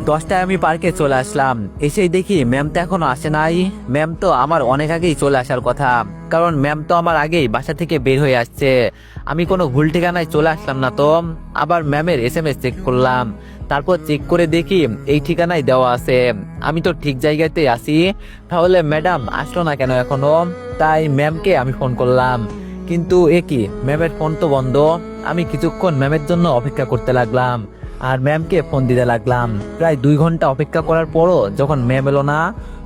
10টায় আমি পার্কে চলে আসলাম। এসেই দেখি ম্যাম তো এখনো আসে নাই। ম্যাম তো আমার অনেক আগেই চলে আসার কথা, কারণ ম্যাম তো আমার আগেই বাসা থেকে বের হয়ে আসছে। আমি কোনো ভুল ঠিকানায় চলে আসলাম না তো। আবার ম্যামের SMS চেক করলাম, তারপর চেক করে দেখি এই ঠিকানায় দেওয়া আছে। আমি তো ঠিক জায়গাতে আছি। তাহলে ম্যাডাম আসলো না কেন এখনো? তাই ম্যামকে আমি ফোন করলাম, কিন্তু এ কি, ম্যামের ফোন তো বন্ধ। আমি কিছুক্ষণ ম্যামের জন্য অপেক্ষা করতে লাগলাম আর ম্যামকে ফোন দিতে লাগলাম। প্রায় 2 ঘন্টা অপেক্ষা করার পরও যখন ম্যাম এলো না,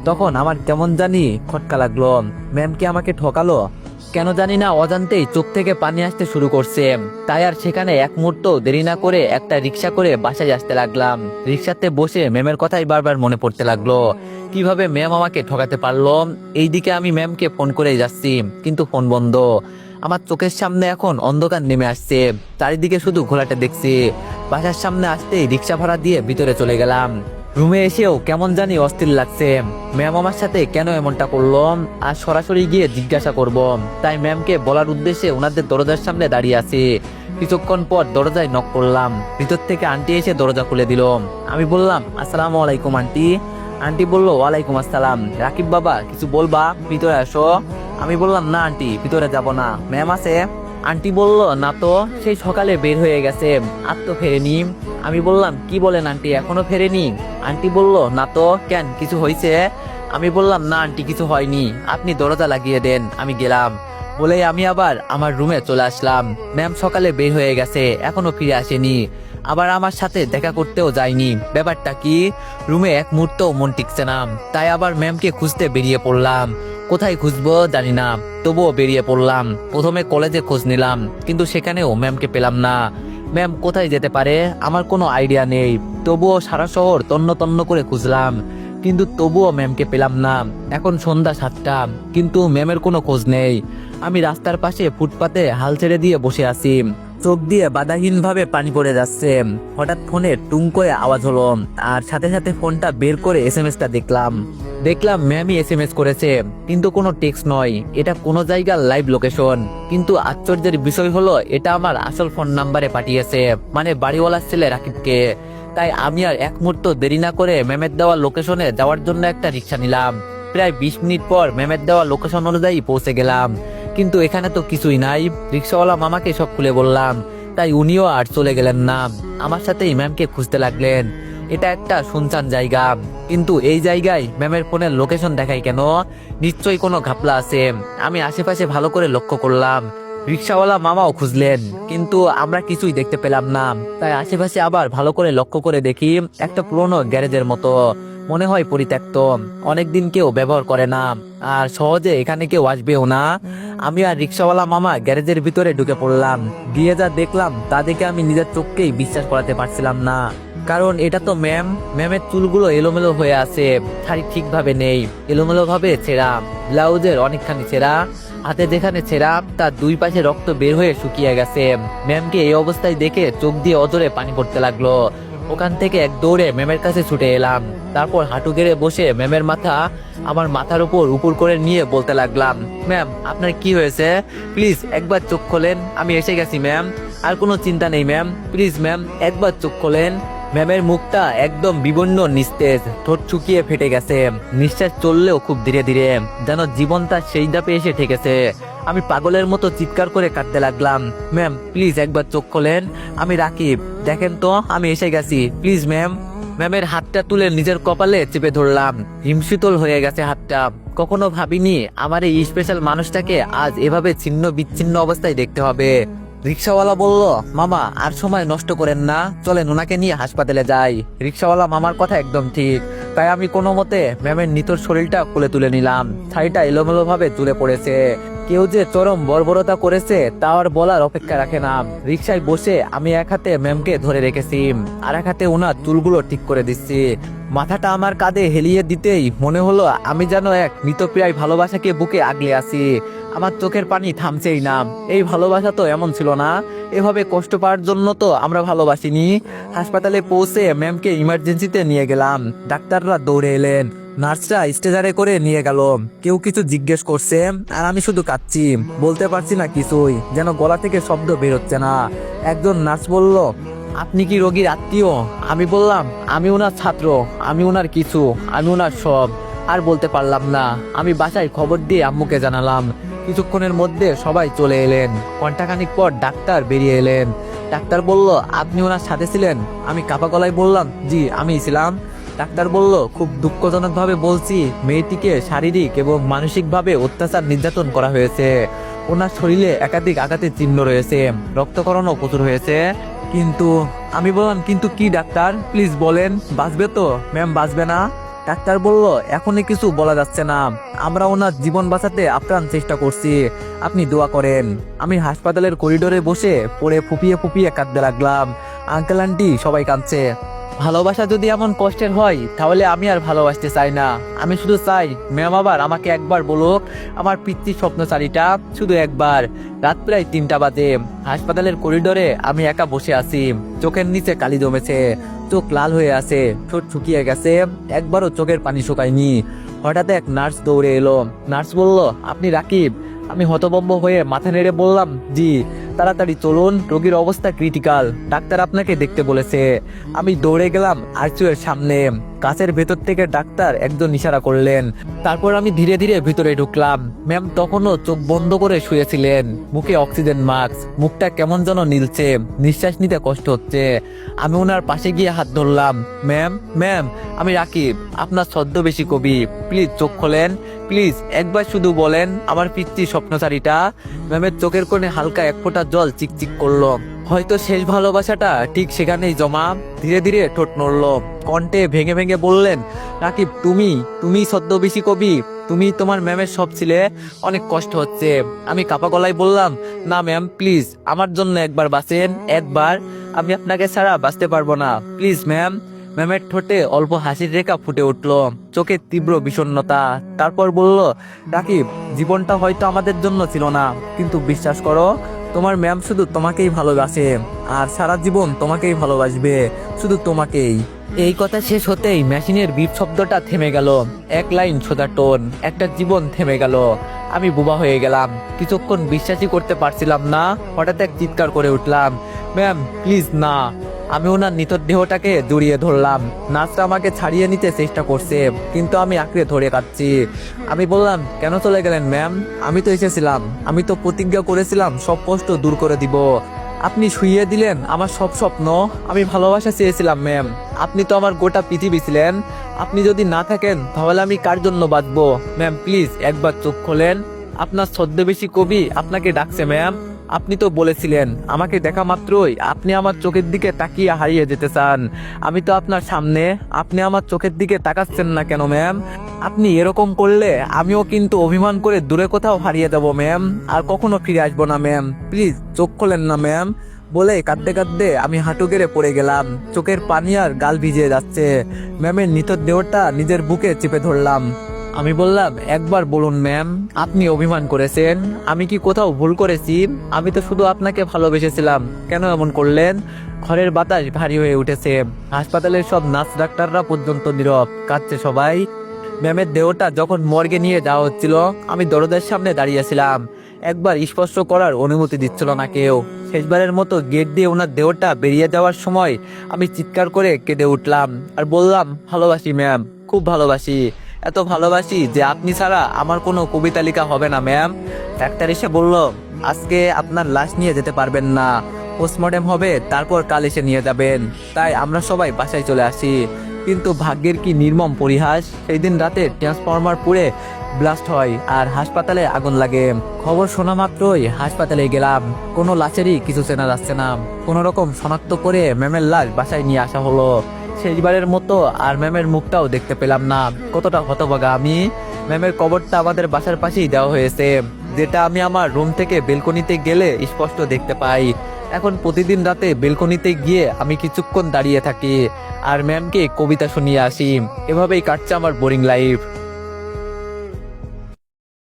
তখন আমার কেমন জানি খটকা লাগলো। ম্যাম কি আমাকে ঠকালো? কেন জানি না অজান্তেই চোখ থেকে পানি আসতে শুরু করছে। তাই আর সেখানে এক মুহূর্ত দেরি না করে একটা রিক্সা করে বাসায় আসতে লাগলাম। রিক্সাতে বসে ম্যামের কথাই বারবার মনে পড়তে লাগলো। কিভাবে ম্যাম আমাকে ঠকাতে পারলো? এইদিকে আমি ম্যামকে ফোন করে যাচ্ছি, কিন্তু ফোন বন্ধ। আমার চোখের সামনে এখন অন্ধকার নেমে আসছে, চারিদিকে শুধু ঘোলাটে দেখছি। বাসার সামনে আসতেই রিক্সা ভাড়া দিয়ে ভিতরে চলে গেলাম। রুমে এসেও কেমন জানি অস্থির লাগছে। ম্যাম আমার সাথে কেন এমনটা করলো? আর সরাসরি গিয়ে জিজ্ঞাসা করব। তাই ম্যামকে বলার উদ্দেশ্যে ওনাদের দরজার সামনে দাঁড়িয়ে আছি। কিছুক্ষণ পর দরজায় নক করলাম, ভিতর থেকে আন্টি এসে দরজা খুলে দিল। আমি বললাম, আসসালামু আলাইকুম আন্টি। আন্টি বলল, ওয়ালাইকুম আসসালাম। রাকিব বাবা, কিছু বলবা? ভিতরে আসো। আমি বললাম, না আন্টি, ভিতরে যাব না। ম্যাম আছে? আন্টি বলল, না তো, সেই সকালে বের হয়ে গেছে, আর তো ফেরেনি। আমি বললাম, কি বলেন আন্টি, এখনো ফেরেনি? আন্টি বলল, না তো, কেন, কিছু হয়েছে? আমি বললাম, না আন্টি, কিছু হয়নি, আপনি দরজা লাগিয়ে দেন, আমি গেলাম। বলেই আমি আবার আমার রুমে চলে আসলাম। ম্যাম সকালে বের হয়ে গেছে, এখনো ফিরে আসেনি। আবার আমার সাথে দেখা করতেও যায়নি। ব্যাপারটা কি? রুমে এক মুহূর্তও মন টিকছে না। তাই আবার ম্যামকে খুঁজতে বেরিয়ে পড়লাম। কোথায় খুঁজবো জানি না, তবুও বেরিয়ে পড়লাম। প্রথমে কলেজে খোঁজ নিলাম, কিন্তু সেখানেও ম্যামকে পেলাম না। ম্যাম কোথায় যেতে পারে আমার কোনো আইডিয়া নেই। তবুও সারা শহর তন্ন তন্ন করে খুঁজলাম, কিন্তু তবুও ম্যামকে পেলাম না। এখন সন্ধ্যা 7টা, কিন্তু ম্যামের কোনো খোঁজ নেই। আমি রাস্তার পাশে ফুটপাতে হাল ছেড়ে দিয়ে বসে আছি। চোখ দিয়ে বাধাহীন ভাবে পানি পড়ে যাচ্ছে। হঠাৎ ফোনে টুং করে আওয়াজ হলো, আর সাথে সাথে ফোনটা বের করে SMS-টা দেখলাম ম্যামই SMS করেছে, কিন্তু কোনো টেক্সট নয়, এটা কোনো জায়গার লাইভ লোকেশন। কিন্তু আশ্চর্যের বিষয় হলো, এটা আমার আসল ফোন নাম্বারে পাঠিয়েছে, মানে বাড়িওয়ালার ছেলে রাকিবকে। তাই আমি আর এক মুহূর্ত দেরি না করে ম্যামের দেওয়া লোকেশনে যাওয়ার জন্য একটা রিক্সা নিলাম। প্রায় 20 মিনিট পর ম্যামের দেওয়া লোকেশন অনুযায়ী পৌঁছে গেলাম, কিন্তু এখানে তো কিছুই নাই। রিক্সাওয়ালা মামাকে সব খুলে বললাম, তাই উনিও আর চলে গেলেন না। আমার সাথেই ম্যামকে খুঁজতে লাগলেন। এটা একটা শুনশান জায়গা, কিন্তু এই জায়গায় ম্যামের ফোনের লোকেশন দেখায় কেন? নিশ্চয়ই কোনো ঘাপলা আছে। আমি আশেপাশে ভালো করে লক্ষ্য করলাম। রিক্সাওয়ালা মামাও খুঁজলেন, কিন্তু আমরা কিছুই দেখতে পেলাম না। তাই আশেপাশে আবার ভালো করে লক্ষ্য করে দেখি, একটা পুরোনো গ্যারেজের মতো, মনে হয় পরিত্যক্ত, অনেকদিন কেউ ব্যবহার করে না, আর সহজে এখানে কেউ আসবেও না। আমি আর রিক্সাওয়ালা মামা গ্যারেজের ভিতরে ঢুকে পড়লাম। গিয়ে যা দেখলাম তা দেখে আমি নিজের চোখকেই বিশ্বাস করাতে পারছিলাম না। কারণ এটা তো ম্যামের চুলগুলো এলোমেলো হয়ে আছে, শাড়ি ঠিকভাবে নেই, এলোমেলো ভাবে ছেঁড়া, ব্লাউজের অনেকখানি ছেঁড়া, হাতে যেখানে ছেঁড়া তার 2 পাশে রক্ত বের হয়ে শুকিয়ে গেছে। ম্যামকে এই অবস্থায় দেখে চোখ দিয়ে অজরে পানি পড়তে লাগলো। ওখান থেকে এক দৌড়ে ম্যামের কাছে ছুটে এলাম। তারপর হাঁটু গেড়ে বসে ম্যামের মাথা আমার মাথার উপর করে নিয়ে বলতে লাগলাম, ম্যাম আপনার কি হয়েছে? প্লিজ একবার চোখ খোলেন, আমি এসে গেছি ম্যাম, আর কোনো চিন্তা নেই ম্যাম, প্লিজ ম্যাম একবার চোখ খোলেন। ম্যামের মুখটা একদম বিবর্ণ নিস্তেজ, ঠোঁট শুকিয়ে ফেটে গেছে, নিঃশ্বাস চললেও খুব ধীরে ধীরে, যেন জীবন তার সেই ধাপে এসে ঠেকেছে। আমি পাগলের মতো চিৎকার করে কাঁদতে লাগলাম, ম্যাম প্লিজ একবার চোখ খোলেন, আমি রাকিব, দেখেন তো আমি এসে গেছি, প্লিজ ম্যাম। ম্যামের হাতটা তুলে নিজের কপালে চেপে ধরলাম। হিমশীতল হয়ে গেছে হাতটা। কখনো ভাবিনি আমার এই স্পেশাল মানুষটাকে আজ এভাবে ছিন্ন বিচ্ছিন্ন অবস্থায় দেখতে হবে। রিক্সাওয়ালা বলল, মামা আর সময় নষ্ট করেন না, চলেন ওনাকে নিয়ে হাসপাতালে যাই। রিক্সাওয়ালা মামার কথা একদম ঠিক। তাই আমি কোনো মতে ম্যামের নিতর শরীরটা কোলে তুলে নিলাম। শাড়িটা এলোমেলো ভাবে তুলে পড়েছে। কেউ যে চরম বর্বরতা করেছে তা আর বলার অপেক্ষা রাখে না। রিক্সায় বসে আমি এক হাতে ম্যামকে ধরে রেখেছি, আর এক হাতে ওনার চুলগুলো ঠিক করে দিচ্ছি। মাথাটা আমার কাঁধে হেলিয়ে দিতেই মনে হলো আমি যেন এক মৃতপ্রায় ভালোবাসাকে বুকে আগলে আছি। আমার চোখের পানি থামছেই না। এই ভালোবাসা তো এমন ছিল না, এভাবে কষ্ট পাওয়ার জন্য তো আমরা ভালোবাসিনি। হাসপাতালে পৌঁছে ম্যামকে ইমার্জেন্সিতে নিয়ে গেলাম। ডাক্তাররা দৌড়ে এলেন, নার্সরা স্ট্রেচারে করে নিয়ে গেল। কেউ কিছু জিজ্ঞেস করছে, আর আমি শুধু কাঁদছি, বলতে পারছি না কিছুই, যেন গলা থেকে শব্দ বের হচ্ছে না। একজন নার্স বলল, আপনি কি রোগীর আত্মীয়? আমি বললাম, আমি ওনার ছাত্র, আমি ওনার কিছু, আমি ওনার সব। আর বলতে পারলাম না। আমি বাসায় খবর দিয়ে আম্মুকে জানালাম। কিছুক্ষণের মধ্যে সবাই চলে এলেন। ঘন্টাখানিক পর ডাক্তার বেরিয়ে এলেন। ডাক্তার বলল, আপনি ওনার সাথে ছিলেন? আমি কাপা গলায় বললাম, জি আমি ছিলাম। ডাক্তার বলল, খুব দুঃখজনকভাবে বলছি, মেয়েটিকে শারীরিক এবং মানসিকভাবে অত্যাচার নির্যাতন করা হয়েছে। ওনার শরীরে একাধিক আঘাতের চিহ্ন রয়েছে, রক্তক্ষরণও প্রচুর হয়েছে। কিন্তু আমি বললাম, কিন্তু কি ডাক্তার, প্লিজ বলেন, বাঁচবে তো? ম্যাম বাঁচবে না। ডাক্তার বলল, এখনই কিছু বলা যাচ্ছে না, আমরা ওনার জীবন বাঁচাতে আপ্রাণ চেষ্টা করছি, আপনি দোয়া করেন। আমি হাসপাতালের করিডোরে বসে পড়ে ফুপিয়ে ফুপিয়ে কাঁদতে লাগলাম। আঙ্কেল আন্টি সবাই কাঁদছে। ভালোবাসা যদি এমন কষ্টের হয়, তাহলে আমি আর ভালোবাসতে চাই না। আমি শুধু চাই ম্যাম আবার আমাকে একবার বলুক আমার পিতৃ স্বপ্নচারীটা, শুধু একবার। রাত প্রায় 3টা বাজে। হাসপাতালের করিডোরে আমি একা বসে আছি। চোখের নিচে কালি জমেছে, চোখ লাল হয়ে আছে, ঠোঁট শুকিয়ে গেছে, একবারও চোখের পানি শুকায়নি। হঠাৎ এক নার্স দৌড়ে এলো। নার্স বলল, আপনি রাকিব? আমি হতভম্ব হয়ে মাথা নেড়ে বললাম, জি। তাড়াতাড়ি চলুন, রোগীর অবস্থা ক্রিটিক্যাল, ডাক্তার আপনাকে দেখতে বলেছে। আমি দৌড়ে গেলাম আইসিইউর সামনে। কাছের ভেতর থেকে ডাক্তার একজন ইশারা করলেন। তারপর আমি ধীরে ধীরে ভিতরে ঢুকলাম। ম্যাম তখনও চোখ বন্ধ করে শুয়েছিলেন, মুখে অক্সিজেন মাস্ক, মুখটা কেমন যেন নীলছে, নিঃশ্বাস নিতে কষ্ট হচ্ছে। আমি ওনার পাশে গিয়ে হাত ধরলাম। ম্যাম, ম্যাম, আমি রাকিব, আপনার ছদ্মবেশী কবি, প্লিজ চোখ খোলেন, প্লিজ একবার শুধু বলেন আমার পিতৃ স্বপ্নচারীটা। ম্যামের চোখের কোণে হালকা এক ফোঁটা জল চিকচিক করলো। হয়তো শেষ ভালোবাসাটা ঠিক সেখানেই জমা। ধীরে ধীরে ঠোঁট নড়ল, কণ্ঠে ভেঙে ভেঙে বললেন, রাকিব তুমি ছদ্মবেশী কবি, তুমি তোমার ম্যামের সব ছিলে। অনেক কষ্ট হচ্ছে। আমি কাপা গলায় বললাম, না ম্যাম প্লিজ, আমার জন্য একবার বাঁচেন, একবার। আমি আপনাকে ছাড়া বাঁচতে পারবো না, প্লিজ ম্যাম। ম্যামের ঠোঁটে অল্প হাসির রেখা ফুটে উঠল, চোখে তীব্র বিষণ্ণতা। তারপর বলল, রাকিব, জীবনটা হয়তো আমাদের জন্য ছিল না, কিন্তু বিশ্বাস করো, তোমার ম্যাম শুধু তোমাকেই ভালোবাসে, আর সারা জীবন তোমাকেই ভালোবাসবে, শুধু তোমাকেই। এই কথা শেষ হতেই মেশিনের বিপ শব্দটা থেমে গেল। এক লাইন সোজা টোন, একটা জীবন থেমে গেল। আমি বোবা হয়ে গেলাম, কিছুক্ষণ বিশ্বাসই করতে পারছিলাম না। হঠাৎ এক চিৎকার করে উঠলাম, ম্যাম প্লিজ না। আমি ওনার নিতদেহটাকে জড়িয়ে ধরলাম। নার্সটা আমাকে ছাড়িয়ে নিতে চেষ্টা করছে, কিন্তু আমি আঁকড়ে ধরে কাঁদছি। আমি বললাম, কেন চলে গেলেন ম্যাম? আমি তো এসেছিলাম, আমি তো প্রতিজ্ঞা করেছিলাম সব কষ্ট দূর করে দিব। আপনি শুইয়ে দিলেন আমার সব স্বপ্ন। আমি ভালোবাসা চেয়েছিলাম ম্যাম, আপনি তো আমার গোটা পৃথিবী ছিলেন। আপনি যদি না থাকেন তাহলে আমি কার জন্য বাঁচবো? ম্যাম প্লিজ একবার চোখ খোলেন, আপনার ছদ্মবেশী কবি আপনাকে ডাকছে ম্যাম। আপনি তো বলেছিলেন আমাকে দেখা মাত্রই আপনি আমার চোখের দিকে তাকিয়ে হারিয়ে যেতে চান। আমি তো আপনার সামনে, আপনি আমার চোখের দিকে তাকাচ্ছেন না কেন ম্যাম? আপনি এরকম করলে আমিও কিন্তু অভিমান করে দূরে কোথাও হারিয়ে যাব ম্যাম, আর কখনো ফিরে আসবো না ম্যাম। প্লিজ চোখ খোলেন না ম্যাম। বলে কাঁদতে কাঁদতে আমি হাঁটু গেড়ে পড়ে গেলাম। চোখের পানি আর গাল ভিজে যাচ্ছে। ম্যামের নিতদেহটা নিজের বুকে চেপে ধরলাম। আমি বললাম, একবার বলুন ম্যাম, আপনি অভিমান করেছেন, আমি কি কোথাও ভুল করেছি? আমি তো শুধু আপনাকে ভালোবেসেছিলাম, কেন এমন করলেন? ঘরের বাতাস ভারী হয়ে উঠেছে। হাসপাতালের সব নার্স ডাক্তাররা পর্যন্ত নীরব, কাঁদছে সবাই। ম্যামের দেহটা যখন মর্গে নিয়ে যাওয়া হচ্ছিল, আমি দরজার সামনে দাঁড়িয়েছিলাম। একবার স্পর্শ করার অনুমতি দিচ্ছিল না কেউ। শেষবারের মতো গেট দিয়ে ওনার দেহটা বেরিয়ে যাওয়ার সময় আমি চিৎকার করে কেঁদে উঠলাম আর বললাম, ভালোবাসি ম্যাম, খুব ভালোবাসি, এত ভালোবাসি যে আপনি ছাড়া আমার কোনো কবিতা লেখা হবে না ম্যাম। ডাক্তার এসে বলল, আজকে আপনার লাশ নিয়ে যেতে পারবেন না, পোস্টমর্টেম হবে, তারপর কাল এসে নিয়ে যাবেন। তাই আমরা সবাই বাসায় চলে আসি। কিন্তু ভাগ্যের কি নির্মম পরিহাস, সেই দিন রাতে ট্রান্সফরমার পুড়ে ব্লাস্ট হয় আর হাসপাতালে আগুন লাগে। খবর শোনা মাত্রই হাসপাতালে গেলাম। কোনো লাশেরই কিছু চেনা যাচ্ছে না। কোনো রকম শনাক্ত করে ম্যামের লাশ বাসায় নিয়ে আসা হলো। শেষবারের মতো আর ম্যামের মুখটাও দেখতে পেলাম না। কতটা হতভাগা আমি। ম্যামের কবরটা আমাদের বাসার পাশেই দেওয়া হয়েছে, যেটা আমি আমার রুম থেকে বেলকনিতে গেলে স্পষ্ট দেখতে পাই। এখন প্রতিদিন রাতে বেলকনিতে গিয়ে আমি কিছুক্ষণ দাঁড়িয়ে থাকি আর ম্যামকে কবিতা শুনিয়ে আসি। এভাবেই কাটছে আমার বোরিং লাইফ।